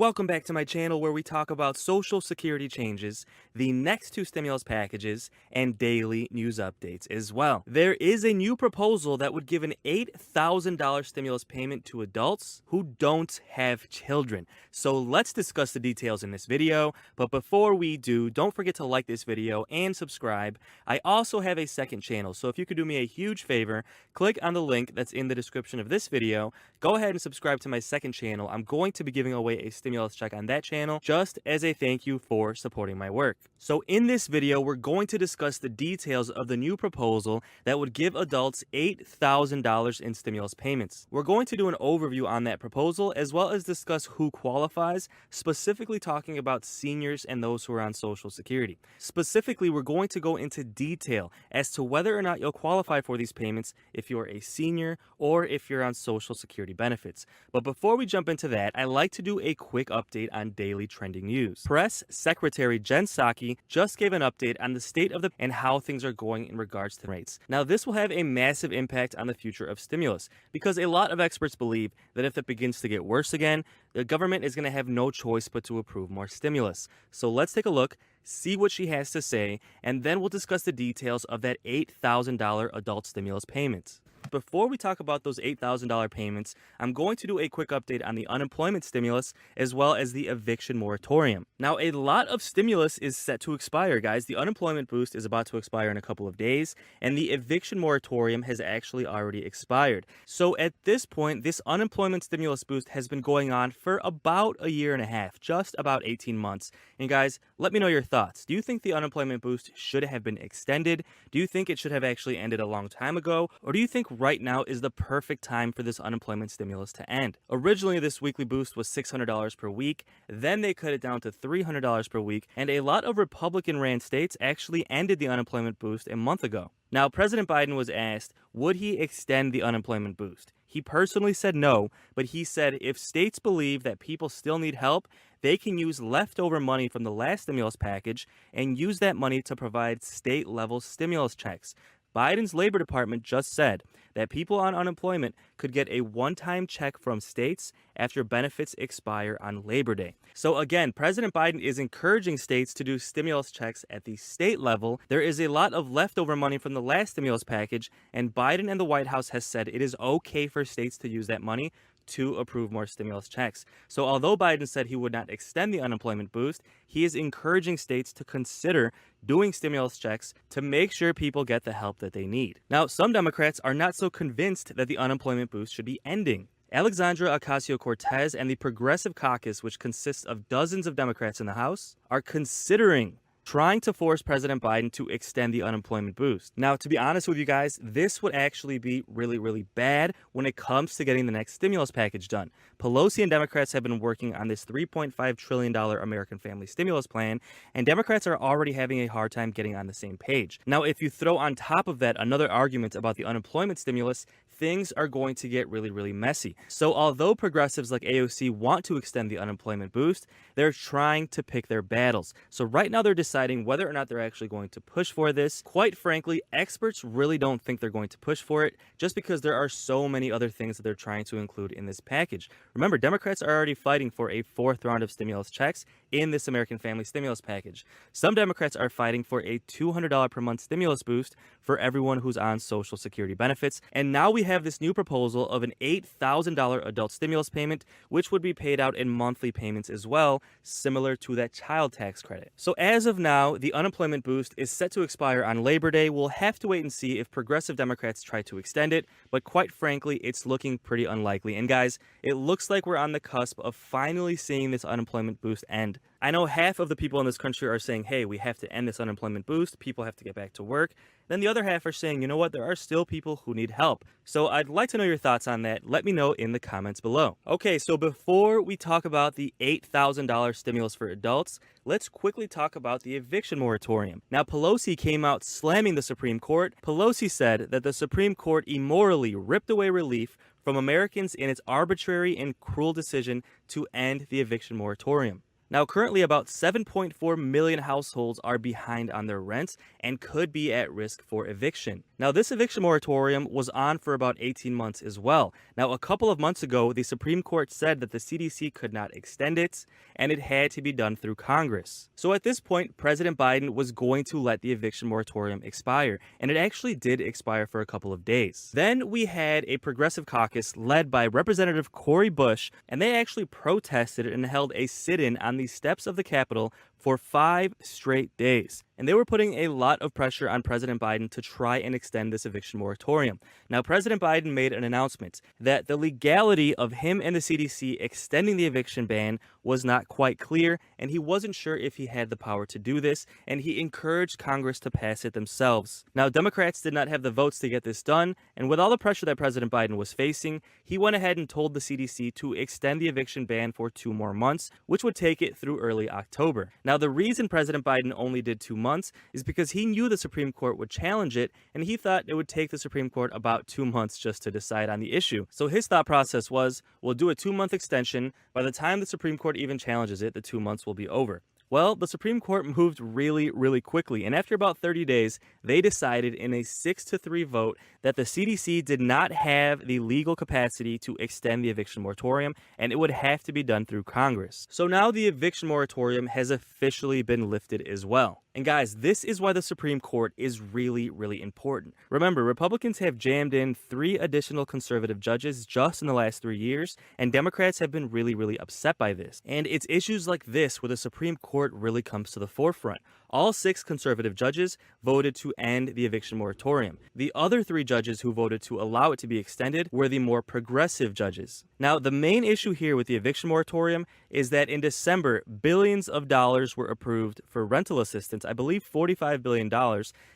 Welcome back to my channel where we talk about Social Security changes, the next two stimulus packages, and daily news updates as well. There is a new proposal that would give an $8,000 stimulus payment to adults who don't have children. So let's discuss the details in this video, but before we do, don't forget to like this video and subscribe. I also have a second channel, so if you could do me a huge favor, click on the link that's in the description of this video, go ahead and subscribe to my second channel. I'm going to be giving away a stimulus check on that channel just as a thank you for supporting my work. So in this video, we're going to discuss the details of the new proposal that would give adults $8,000 in stimulus payments. We're going to do an overview on that proposal as well as discuss who qualifies, specifically talking about seniors and those who are on Social Security. Specifically, we're going to go into detail as to whether or not you'll qualify for these payments if you're a senior or if you're on Social Security benefits. But before we jump into that, I like to do a quick update on daily trending news. Press Secretary Jen Psaki just gave an update on the state of the and how things are going in regards to rates. Now, this will have a massive impact on the future of stimulus because a lot of experts believe that if it begins to get worse again, the government is going to have no choice but to approve more stimulus. So let's take a look, see what she has to say, and then we'll discuss the details of that $8,000 adult stimulus payment. Before we talk about those $8,000 payments, I'm going to do a quick update on the unemployment stimulus as well as the eviction moratorium. Now, a lot of stimulus is set to expire, guys. The unemployment boost is about to expire in a couple of days, and the eviction moratorium has actually already expired. So at this point, this unemployment stimulus boost has been going on for about a year and a half, just about 18 months. And guys, let me know your thoughts. Do you think the unemployment boost should have been extended? Do you think it should have actually ended a long time ago? Or do you think right now is the perfect time for this unemployment stimulus to end? Originally, this weekly boost was $600 per week. Then they cut it down to $300 per week. And a lot of Republican-ran states actually ended the unemployment boost a month ago. Now, President Biden was asked, would he extend the unemployment boost? He personally said no, but he said if states believe that people still need help, they can use leftover money from the last stimulus package and use that money to provide state-level stimulus checks. Biden's Labor Department just said that people on unemployment could get a one-time check from states after benefits expire on Labor Day. So again, President Biden is encouraging states to do stimulus checks at the state level. There is a lot of leftover money from the last stimulus package, and Biden and the White House has said it is okay for states to use that money to approve more stimulus checks. So although Biden said he would not extend the unemployment boost, he is encouraging states to consider doing stimulus checks to make sure people get the help that they need. Now, some Democrats are not so convinced that the unemployment boost should be ending. Alexandria Ocasio-Cortez and the Progressive Caucus, which consists of dozens of Democrats in the House, are considering trying to force President Biden to extend the unemployment boost. Now, to be honest with you guys, this would actually be really bad when it comes to getting the next stimulus package done. Pelosi and Democrats have been working on this $3.5 trillion American Family Stimulus Plan, and Democrats are already having a hard time getting on the same page. Now, if you throw on top of that another argument about the unemployment stimulus, things are going to get really messy. So although progressives like AOC want to extend the unemployment boost, they're trying to pick their battles. So right now they're deciding whether or not they're actually going to push for this. Quite frankly, experts really don't think they're going to push for it just because there are so many other things that they're trying to include in this package. Remember, Democrats are already fighting for a fourth round of stimulus checks in this American Family Stimulus package. Some Democrats are fighting for a $200 per month stimulus boost for everyone who's on Social Security benefits. And now we have this new proposal of an $8,000 adult stimulus payment, which would be paid out in monthly payments as well, similar to that child tax credit. So as of now, the unemployment boost is set to expire on Labor Day. We'll have to wait and see if progressive Democrats try to extend it, but quite frankly, it's looking pretty unlikely. And guys, it looks like we're on the cusp of finally seeing this unemployment boost end. I know half of the people in this country are saying, hey, we have to end this unemployment boost, people have to get back to work. Then the other half are saying, you know what, there are still people who need help. So I'd like to know your thoughts on that. Let me know in the comments below. Okay, so before we talk about the $8,000 stimulus for adults, let's quickly talk about the eviction moratorium. Now, Pelosi came out slamming the Supreme Court. Pelosi said that the Supreme Court immorally ripped away relief from Americans in its arbitrary and cruel decision to end the eviction moratorium. Now, currently about 7.4 million households are behind on their rent and could be at risk for eviction. Now, this eviction moratorium was on for about 18 months as well. Now, a couple of months ago, the Supreme Court said that the CDC could not extend it, and it had to be done through Congress. So at this point, President Biden was going to let the eviction moratorium expire, and it actually did expire for a couple of days. Then we had a progressive caucus led by Representative Cori Bush, and they actually protested and held a sit-in on the steps of the Capitol for 5 straight days. And they were putting a lot of pressure on President Biden to try and extend this eviction moratorium. Now, President Biden made an announcement that the legality of him and the CDC extending the eviction ban was not quite clear, and he wasn't sure if he had the power to do this, and he encouraged Congress to pass it themselves. Now, Democrats did not have the votes to get this done, and with all the pressure that President Biden was facing, he went ahead and told the CDC to extend the eviction ban for 2 more months, which would take it through early October. Now, the reason President Biden only did 2 months is because he knew the Supreme Court would challenge it, and he thought it would take the Supreme Court about 2 months just to decide on the issue. So his thought process was, we'll do a 2-month extension. By the time the Supreme Court even challenges it, the 2 months will be over. Well, the Supreme Court moved really quickly, and after about 30 days, they decided in a 6-3 vote that the CDC did not have the legal capacity to extend the eviction moratorium, and it would have to be done through Congress. So now the eviction moratorium has officially been lifted as well. And guys, this is why the Supreme Court is really important. Remember, Republicans have jammed in 3 additional conservative judges just in the last 3 years, and Democrats have been really upset by this. And it's issues like this where the Supreme Court really comes to the forefront. All 6 conservative judges voted to end the eviction moratorium. The other 3 judges who voted to allow it to be extended were the more progressive judges. Now, the main issue here with the eviction moratorium is that in December, billions of dollars were approved for rental assistance, I believe $45 billion,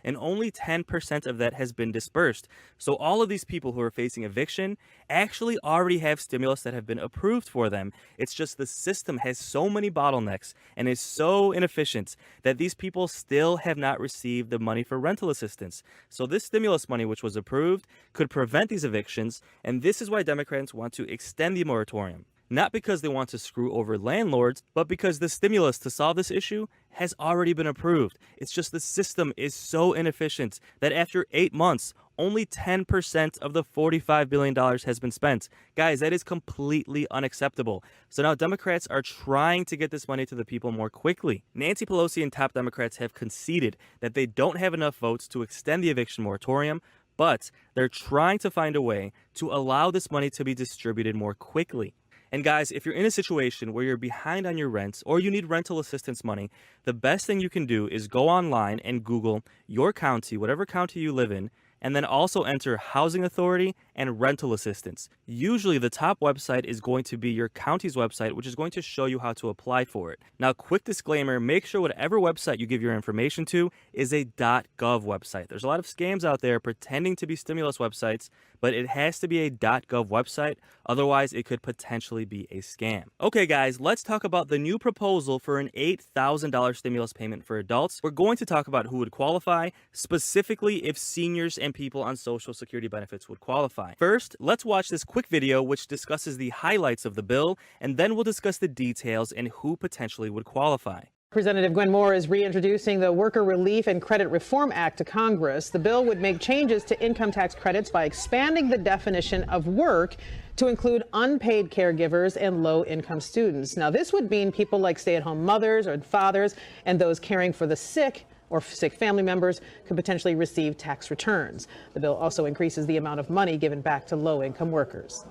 and only 10% of that has been dispersed. So all of these people who are facing eviction actually already have stimulus that have been approved for them. It's just the system has so many bottlenecks and is so inefficient that these people still have not received the money for rental assistance. So this stimulus money, which was approved, could prevent these evictions, and this is why Democrats want to extend the moratorium. Not because they want to screw over landlords, but because the stimulus to solve this issue has already been approved. It's just the system is so inefficient that after 8 months, only 10% of the $45 billion has been spent. Guys, that is completely unacceptable. So now Democrats are trying to get this money to the people more quickly. Nancy Pelosi and top Democrats have conceded that they don't have enough votes to extend the eviction moratorium, but they're trying to find a way to allow this money to be distributed more quickly. And guys, if you're in a situation where you're behind on your rent or you need rental assistance money, the best thing you can do is go online and Google your county, whatever county you live in, and then also enter housing authority and rental assistance. Usually the top website is going to be your county's website, which is going to show you how to apply for it. Now, quick disclaimer, make sure whatever website you give your information to is a .gov website. There's a lot of scams out there pretending to be stimulus websites, but it has to be a .gov website, otherwise it could potentially be a scam. Okay guys, let's talk about the new proposal for an $8,000 stimulus payment for adults. We're going to talk about who would qualify, specifically if seniors and people on Social Security benefits would qualify. First, let's watch this quick video which discusses the highlights of the bill, and then we'll discuss the details and who potentially would qualify. Representative Gwen Moore is reintroducing the Worker Relief and Credit Reform Act to Congress. The bill would make changes to income tax credits by expanding the definition of work to include unpaid caregivers and low-income students. Now, this would mean people like stay-at-home mothers or fathers and those caring for the sick or sick family members could potentially receive tax returns. The bill also increases the amount of money given back to low-income workers.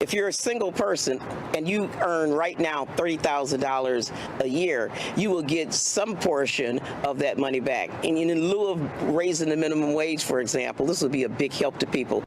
If you're a single person and you earn right now $30,000 a year, you will get some portion of that money back. And in lieu of raising the minimum wage, for example, this would be a big help to people.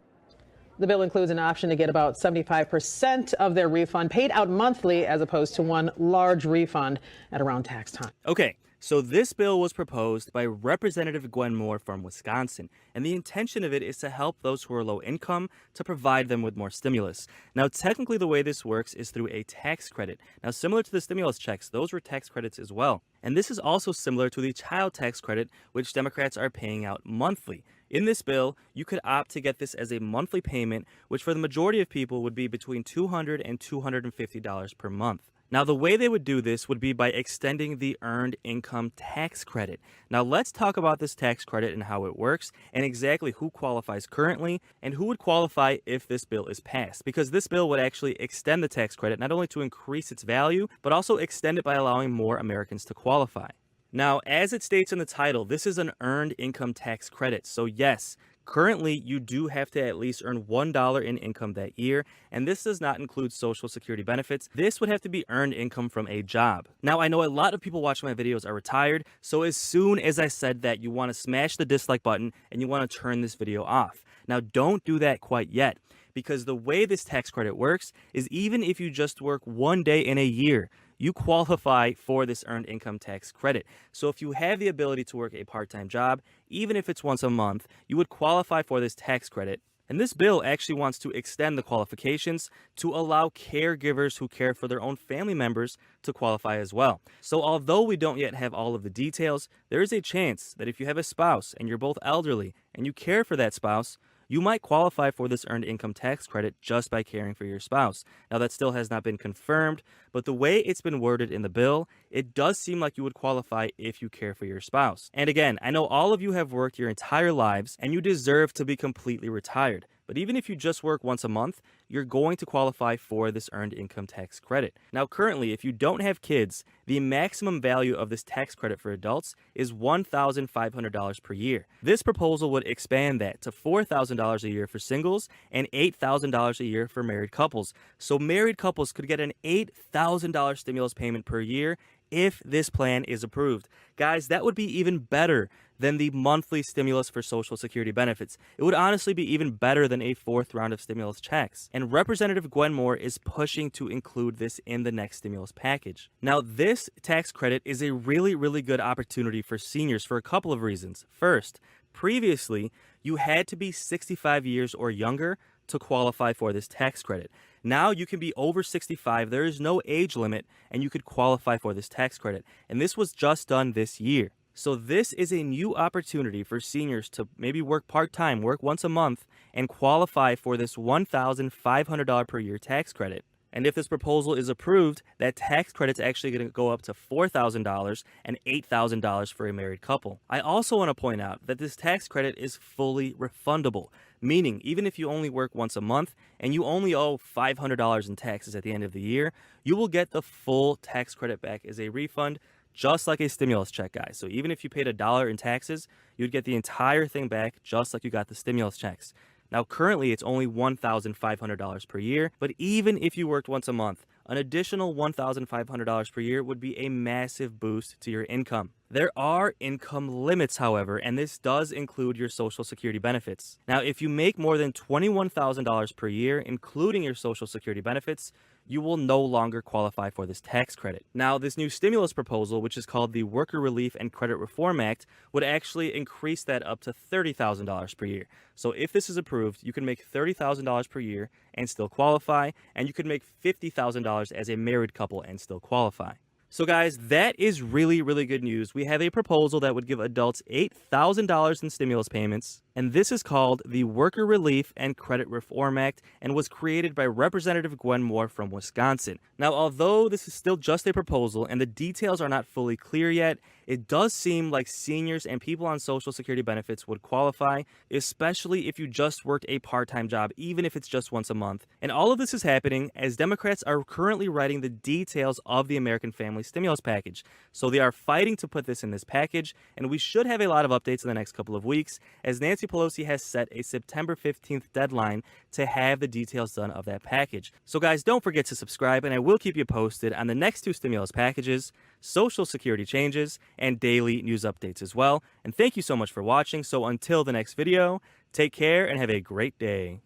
The bill includes an option to get about 75% of their refund paid out monthly as opposed to one large refund at around tax time. Okay. So this bill was proposed by Representative Gwen Moore from Wisconsin, and the intention of it is to help those who are low income to provide them with more stimulus. Now, technically the way this works is through a tax credit. Now, similar to the stimulus checks, those were tax credits as well. And this is also similar to the child tax credit, which Democrats are paying out monthly. In this bill, you could opt to get this as a monthly payment, which for the majority of people would be between $200 and $250 per month. Now, the way they would do this would be by extending the Earned Income Tax Credit. Now, let's talk about this tax credit and how it works, and exactly who qualifies currently and who would qualify if this bill is passed. Because this bill would actually extend the tax credit not only to increase its value, but also extend it by allowing more Americans to qualify. Now, as it states in the title, this is an Earned Income Tax Credit. So yes, currently, you do have to at least earn $1 in income that year, and this does not include Social Security benefits. This would have to be earned income from a job. Now, I know a lot of people watching my videos are retired, so as soon as I said that, you want to smash the dislike button and you want to turn this video off. Now, don't do that quite yet, because the way this tax credit works is even if you just work one day in a year, you qualify for this Earned Income Tax Credit. So if you have the ability to work a part-time job, even if it's once a month, you would qualify for this tax credit. And this bill actually wants to extend the qualifications to allow caregivers who care for their own family members to qualify as well. So although we don't yet have all of the details, there is a chance that if you have a spouse and you're both elderly and you care for that spouse, you might qualify for this Earned Income Tax Credit just by caring for your spouse. Now, that still has not been confirmed, but the way it's been worded in the bill, it does seem like you would qualify if you care for your spouse. And again, I know all of you have worked your entire lives and you deserve to be completely retired. But even if you just work once a month, you're going to qualify for this Earned Income Tax Credit. Now, currently, if you don't have kids, the maximum value of this tax credit for adults is $1,500 per year. This proposal would expand that to $4,000 a year for singles and $8,000 a year for married couples. So married couples could get an $8,000 stimulus payment per year if this plan is approved. Guys, that would be even better than the monthly stimulus for Social Security benefits. It would honestly be even better than a fourth round of stimulus checks. And Representative Gwen Moore is pushing to include this in the next stimulus package. Now, this tax credit is a really good opportunity for seniors for a couple of reasons. First, previously, you had to be 65 years or younger to qualify for this tax credit. Now you can be over 65, there is no age limit, and you could qualify for this tax credit. And this was just done this year. So this is a new opportunity for seniors to maybe work part-time, work once a month, and qualify for this $1,500 per year tax credit. And if this proposal is approved, that tax credit's actually going to go up to $4,000 and $8,000 for a married couple. I also want to point out that this tax credit is fully refundable, meaning even if you only work once a month and you only owe $500 in taxes at the end of the year, you will get the full tax credit back as a refund, just like a stimulus check, guys. So even if you paid $1 in taxes, you'd get the entire thing back just like you got the stimulus checks. Now, currently, it's only $1,500 per year, but even if you worked once a month, an additional $1,500 per year would be a massive boost to your income. There are income limits, however, and this does include your Social Security benefits. Now, if you make more than $21,000 per year, including your Social Security benefits, you will no longer qualify for this tax credit. Now, this new stimulus proposal, which is called the Worker Relief and Credit Reform Act, would actually increase that up to $30,000 per year. So if this is approved, you can make $30,000 per year and still qualify, and you could make $50,000 as a married couple and still qualify. So guys, that is really good news. We have a proposal that would give adults $8,000 in stimulus payments, and this is called the Worker Relief and Credit Reform Act and was created by Representative Gwen Moore from Wisconsin. Now, although this is still just a proposal and the details are not fully clear yet, it does seem like seniors and people on Social Security benefits would qualify, especially if you just worked a part-time job, even if it's just once a month. And all of this is happening as Democrats are currently writing the details of the American Family Stimulus Package. So they are fighting to put this in this package, and we should have a lot of updates in the next couple of weeks, as Nancy Pelosi has set a September 15th deadline to have the details done of that package. So guys, don't forget to subscribe, and I will keep you posted on the next two stimulus packages, Social Security changes, and daily news updates as well. And thank you so much for watching. So until the next video, take care and have a great day.